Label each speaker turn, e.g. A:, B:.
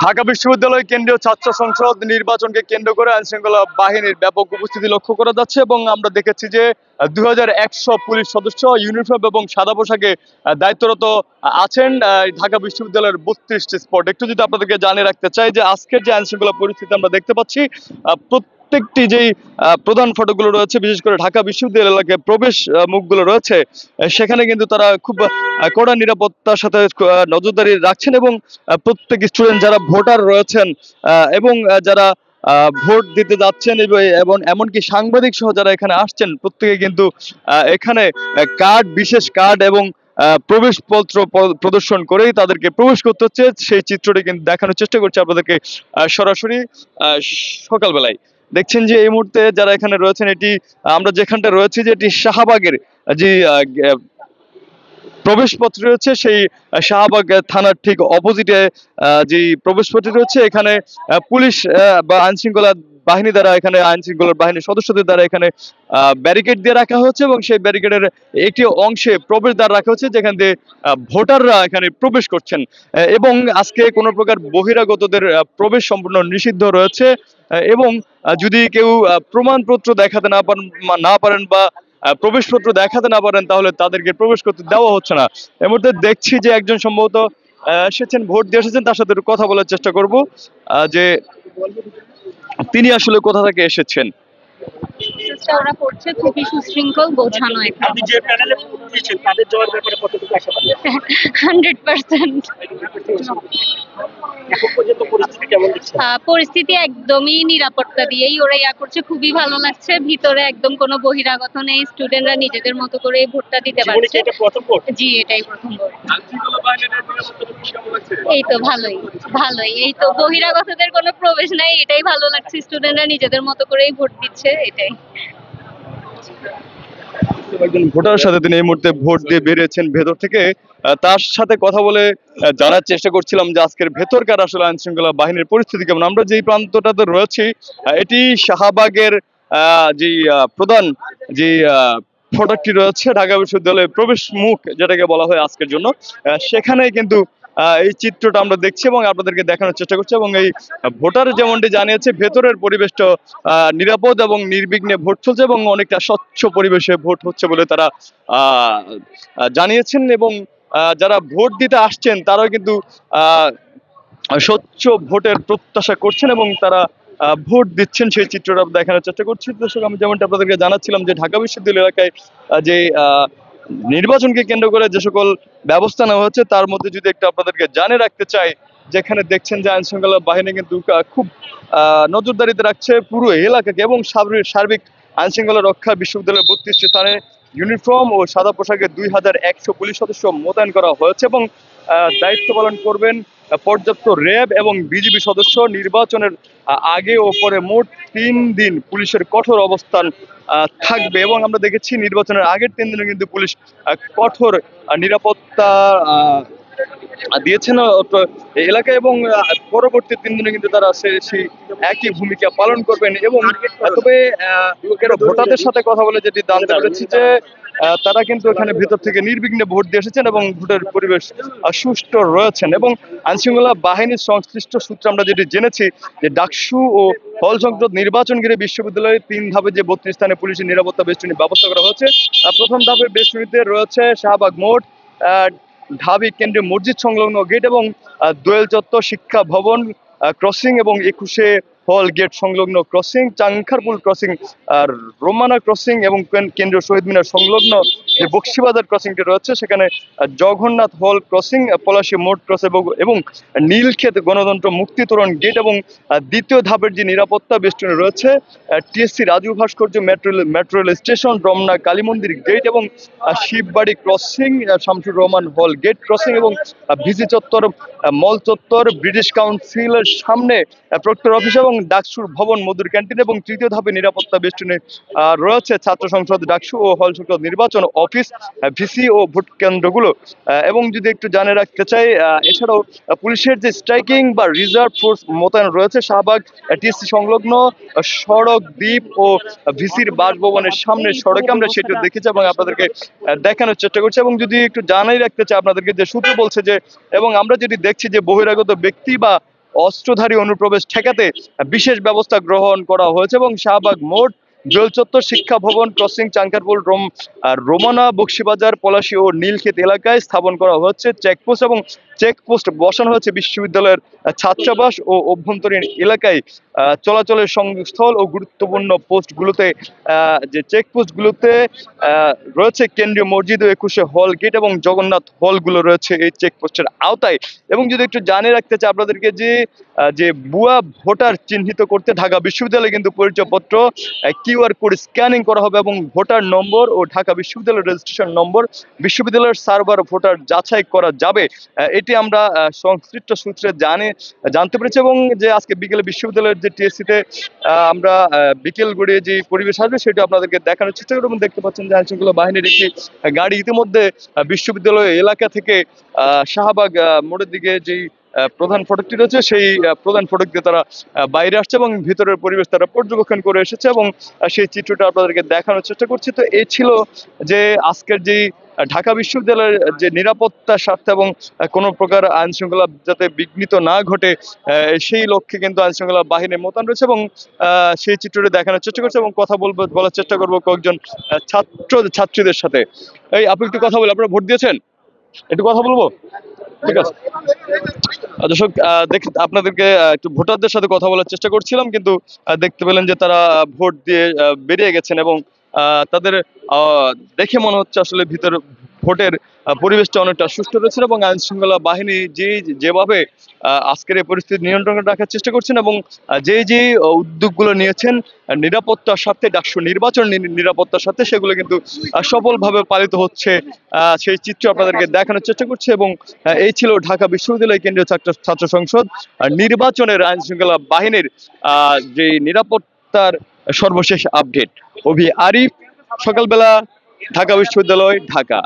A: ঢাকা বিশ্ববিদ্যালয় কেন্দ্রীয় ছাত্র সংসদ নির্বাচনকে কেন্দ্র করে আইনশৃঙ্খলা বাহিনীর ব্যাপক উপস্থিতি লক্ষ্য করা যাচ্ছে এবং আমরা দেখেছি যে 2100 পুলিশ সদস্য ইউনিফর্ম এবং সাদা পোশাকে দায়িত্বরত আছেন ঢাকা বিশ্ববিদ্যালয়ের 32টি স্পট। একটু যদি আপনাদেরকে জানিয়ে রাখতে চাই যে আজকের যে আইনশৃঙ্খলা পরিস্থিতি আমরা দেখতে পাচ্ছি, প্রত্যেকটি যেই প্রধান ফটকগুলো রয়েছে, বিশেষ করে ঢাকা বিশ্ববিদ্যালয় এলাকায় প্রবেশ মুখগুলো রয়েছে, সেখানে কিন্তু তারা খুব কড়া নিরাপত্তার সাথে নজরদারি রাখছেন এবং প্রত্যেক স্টুডেন্ট যারা ভোটার রয়েছেন এবং যারা ভোট দিতে যাচ্ছেন এবং এমনকি সাংবাদিক সহ যারা এখানে আসছেন, প্রত্যেকে কিন্তু এখানে কার্ড, বিশেষ কার্ড এবং প্রবেশপত্র প্রদর্শন করেই তাদেরকে প্রবেশ করতে হচ্ছে। সেই চিত্রটি কিন্তু দেখানোর চেষ্টা করছে আপনাদেরকে সরাসরি সকালবেলায়। দেখছেন যে এই মুহূর্তে যারা এখানে রয়েছেন, এটি আমরা যেখানটা রয়েছি যে এটি শাহবাগের যে প্রবেশপত্র রয়েছে, সেই শাহবাগ থানার ঠিক অপোজিটে যে প্রবেশপত্র রয়েছে, এখানে পুলিশ বা আইন শৃঙ্খলা বাহিনী দ্বারা, এখানে আইন শৃঙ্খলা বাহিনীর সদস্যদের দ্বারা এখানে ব্যারিকেড দিয়ে রাখা হচ্ছে এবং সেই ব্যারিকেডের একটি অংশে প্রবেশদ্বার রাখা হচ্ছে যেখান দিয়ে ভোটাররা এখানে প্রবেশ করছেন এবং আজকে কোনো প্রকার বহিরাগতদের প্রবেশ সম্পূর্ণ নিষিদ্ধ রয়েছে এবং যদি কেউ প্রমাণপত্র দেখাতে না পারেন বা প্রবেশপত্র দেখাতে না পারেন, তাহলে তাদেরকে প্রবেশ করতে দেওয়া হচ্ছে না। এর মধ্যে দেখছি যে একজন সম্ভবত এসেছেন, ভোট দিয়ে এসেছেন, তার সাথে একটু কথা বলার চেষ্টা করব যে তিনি আসলে কোথা থেকে এসেছেন।
B: ওরা করছে খুবই সুশৃঙ্খল, গোছানো।
C: আপনি যে প্যানেলে ভোট দিয়েছেন তাদের যাওয়ার ব্যাপারে কতটুকু আশাবাদী?
B: 100%।
C: এখন পর্যন্ত পরিস্থিতি কেমন দেখছেন?
B: পরিস্থিতি একদমই নিরাপত্তা দিয়েই ওরা করছে, খুবই ভালো লাগছে। ভিতরে একদম কোনো বহিরাগত নেই, স্টুডেন্টরা নিজেদের মতো করে ভোটটা দিতে পারছে।
C: এটা প্রথম ভোট?
B: জি, এটাই প্রথম ভোট। এই তো ভালোই ভালোই, এই তো বহিরাগতদের কোনো প্রবেশ নাই, এটাই ভালো লাগছে। স্টুডেন্টরা নিজেদের মতো করেই ভোট দিচ্ছে, এটাই।
A: একজন ভোটারের সাথে তিনি এই মুহূর্তে ভোট দিয়ে বেরিয়েছেন ভেতর থেকে। তার সাথে কথা বলে জানার চেষ্টা করছিলাম যে আজকের ভেতরকার আসলে আইন শৃঙ্খলা বাহিনীর পরিস্থিতি কেমন। আমরা যেই প্রান্তটাতে রয়েছি, এটি শাহবাগের যে প্রধান যে ফটকটি রয়েছে, ঢাকা বিশ্ববিদ্যালয়ের প্রবেশ মুখ যেটাকে বলা হয় আজকের জন্য, সেখানে কিন্তু এই চিত্রটা আমরা দেখছি এবং আপনাদেরকে দেখানোর চেষ্টা করছি। এবং এই ভোটার যেমনটি জানিয়েছে, ভেতরের পরিবেশটা নিরাপদ এবং নির্বিঘ্নে ভোট চলছে এবং অনেকটা স্বচ্ছ পরিবেশে ভোট হচ্ছে বলে তারা জানিয়েছেন এবং যারা ভোট দিতে আসছেন তারাও কিন্তু স্বচ্ছ ভোটের প্রত্যাশা করছেন এবং তারা ভোট দিচ্ছেন, সেই চিত্রটা দেখানোর চেষ্টা করছি। দর্শক, আমি যেমনটা আপনাদেরকে জানাচ্ছিলাম যে ঢাকা বিশ্ববিদ্যালয় এলাকায় যে নির্বাচনকে কেন্দ্র করে যে সকল ব্যবস্থা নেওয়া হচ্ছে, তার মধ্যে যদি একটু আপনাদেরকে জানিয়ে রাখতে চাই, যেখানে দেখছেন যে আইন শৃঙ্খলা বাহিনী কিন্তু খুব নজরদারিতে রাখছে পুরো এলাকাকে এবং সার্বিক আইন শৃঙ্খলা রক্ষা বিশ্ববিদ্যালয়ের 32টি স্থানে ইউনিফর্ম ও সাদা পোশাকে 2100 পুলিশ সদস্য মোতায়েন করা হয়েছে এবং দায়িত্ব পালন করবেন পর্যাপ্ত র্যাব এবং বিজিবি সদস্য। নির্বাচনের আগে ও পরে মোট 3 দিন পুলিশের কঠোর অবস্থান থাকবে এবং আমরা দেখেছি নির্বাচনের আগের 3 দিনে কিন্তু পুলিশ কঠোর নিরাপত্তা দিয়েছেন এলাকায় এবং পরবর্তী 3 দিনে কিন্তু তারা সেই একই ভূমিকা পালন করবেন। এবং তবে ভোটারদের সাথে কথা বলে যেটি জানতে পেরেছি যে তারা কিন্তু এখানে ভেতর থেকে নির্বিঘ্নে ভোট দিয়ে এসেছেন এবং ভোটের পরিবেশ সুষ্ঠু রয়েছেন। এবং আইনশৃঙ্খলা বাহিনীর সংশ্লিষ্ট সূত্রে আমরা যেটি জেনেছি যে ডাকসু ও হল সংসদ নির্বাচন ঘিরে বিশ্ববিদ্যালয়ের 3 ধাপে যে 32 স্থানে পুলিশের নিরাপত্তা বেষ্টনীর ব্যবস্থা করা হয়েছে। প্রথম ধাপের বেষ্টনীতে রয়েছে শাহবাগ মোড়, ঢাবি কেন্দ্রীয় মসজিদ সংলগ্ন গেট এবং দোয়েল চত্বর, শিক্ষা ভবন ক্রসিং এবং 21 হল গেট সংলগ্ন ক্রসিং, চাংখারপুল ক্রসিং, আর রোমানা ক্রসিং এবং কেন্দ্রীয় শহীদ মিনার সংলগ্ন যে বক্সিবাজার ক্রসিংটি রয়েছে, সেখানে জগন্নাথ হল ক্রসিং, পলাশী মোড় ক্রসিং এবং নীলক্ষেত গণতন্ত্র মুক্তি তোরণ গেট এবং দ্বিতীয় ধাপের যে নিরাপত্তা বেষ্টনী রয়েছে টিএসসি রাজু ভাস্কর্য metro rail station, Ramna Kali মন্দির গেট এবং শিববাড়ি ক্রসিং, শামসুর রহমান হল গেট ক্রসিং এবং ভিসি চত্বর, মল চত্বর, ব্রিটিশ কাউন্সিলের সামনে প্রক্টর অফিস এবং ডাকসুর ভবন, মধুর ক্যান্টিন এবং তৃতীয় ধাপে নিরাপত্তা বেষ্টনী রয়েছে ছাত্র সংসদ, ডাকসু ও হল সংসদ নির্বাচন অফিস, ভিসি ও ভোট কেন্দ্রগুলো। এবং যদি একটু জানিয়ে রাখতে চাই, এছাড়াও পুলিশের যে স্ট্রাইকিং বা রিজার্ভ ফোর্স মোতায়েন রয়েছে শাহবাগ টিএসসি সংলগ্ন সড়ক, দ্বীপ ও ভিসির বাসভবনের সামনে সড়কে, আমরা সেটা দেখেছি এবং আপনাদেরকে দেখানোর চেষ্টা করছি। এবং যদি একটু জানাই রাখতে চাই আপনাদেরকে যে সূত্র বলছে যে, এবং আমরা যেটি দেখছি যে বহিরাগত ব্যক্তি বা অস্ত্রধারী অনুপ্রবেশ ঠেকাতে বিশেষ ব্যবস্থা গ্রহণ করা হয়েছে এবং শাহবাগ মোড়, জোল চত্বর, শিক্ষা ভবন, ক্রসিং, চাঙ্কারপুল, রোমানা, বক্সিবাজার, পলাশী ও নীলক্ষেত এলাকায় স্থাপন করা হচ্ছে চেকপোস্ট এবং চেকপোস্ট বসানো হয়েছে বিশ্ববিদ্যালয়ের ছাত্রাবাস ও অভ্যন্তরীণ এলাকায় চলাচলের সংযোগস্থল ও গুরুত্বপূর্ণ পোস্টগুলোতে যে চেকপোস্টগুলোতে রয়েছে কেন্দ্রীয় মসজিদ ও 21 হল গেট এবং জগন্নাথ হলগুলো রয়েছে এই চেকপোস্টের আওতায়। এবং যদি একটু জানিয়ে রাখতে চাই আপনাদেরকে যে ভুয়া ভোটার চিহ্নিত করতে ঢাকা বিশ্ববিদ্যালয়ে কিন্তু পরিচয়পত্র কিউআর কোড স্ক্যানিং করা হবে এবং ভোটার নম্বর ও ঢাকা বিশ্ববিদ্যালয়ের রেজিস্ট্রেশন নম্বর বিশ্ববিদ্যালয়ের সার্ভার ভোটার যাচাই করা যাবে। এটি আমরা সংশ্লিষ্ট সূত্রে জানতে পেরেছি এবং যে আজকে বিকেলে বিশ্ববিদ্যালয়ের যে টিএসসিতে আমরা বিকেল গড়িয়ে যে পরিবেশ আসবে সেটা আপনাদেরকে দেখানোর চেষ্টা করব। দেখতে পাচ্ছেন যে আইনশৃঙ্খলা বাহিনীর একটি গাড়ি ইতিমধ্যে বিশ্ববিদ্যালয় এলাকা থেকে শাহবাগ মোড়ের দিকে যেই প্রধান ফটকটি রয়েছে সেই প্রধান ফটক দিয়ে তারা বাইরে আসছে এবং ভিতরের পরিবেশ তারা পর্যবেক্ষণ করে এসেছে এবং সেই চিত্রটা আপনাদেরকে দেখানোর চেষ্টা করছি। তো এই ছিল যে আজকের যেই ঢাকা বিশ্ববিদ্যালয়ের যে নিরাপত্তার স্বার্থে এবং কোনো প্রকার আইন শৃঙ্খলা যাতে বিঘ্নিত না ঘটে সেই লক্ষ্যে কিন্তু আইন শৃঙ্খলা বাহিনী মোতায়েন রয়েছে এবং সেই চিত্রটি দেখানোর চেষ্টা করছে এবং কথা বলার চেষ্টা করবো কয়েকজন ছাত্রীদের সাথে। এই আপনি একটু কথা বলে, আপনারা ভোট দিয়েছেন? একটু কথা বলবো, ঠিক আছে? দর্শক আপনাদেরকে একটু ভোটারদের সাথে কথা বলার চেষ্টা করছিলাম, কিন্তু দেখতে পেলেন যে তারা ভোট দিয়ে বেরিয়ে গেছেন এবং তাদের দেখে মনে হচ্ছে আসলে ভিতর ভোটের পরিবেশটা অনেকটা সুষ্ঠু রয়েছে এবং আইন শৃঙ্খলা বাহিনী যেভাবে আজকের এই পরিস্থিতি নিয়ন্ত্রণে রাখার চেষ্টা করছেন এবং যে উদ্যোগগুলো নিয়েছেন নিরাপত্তার সাথে, ডাকসু নির্বাচন নিরাপত্তার সাথে, সেগুলো কিন্তু সফলভাবে পালিত হচ্ছে, সেই চিত্র আপনাদেরকে দেখানোর চেষ্টা করছে। এবং এই ছিল ঢাকা বিশ্ববিদ্যালয় কেন্দ্রীয় ছাত্র সংসদ নির্বাচনের আইন শৃঙ্খলা বাহিনীর যে নিরাপত্তার সর্বশেষ আপডেট। অভি আরিফ, সকালবেলা, ঢাকা বিশ্ববিদ্যালয়, ঢাকা।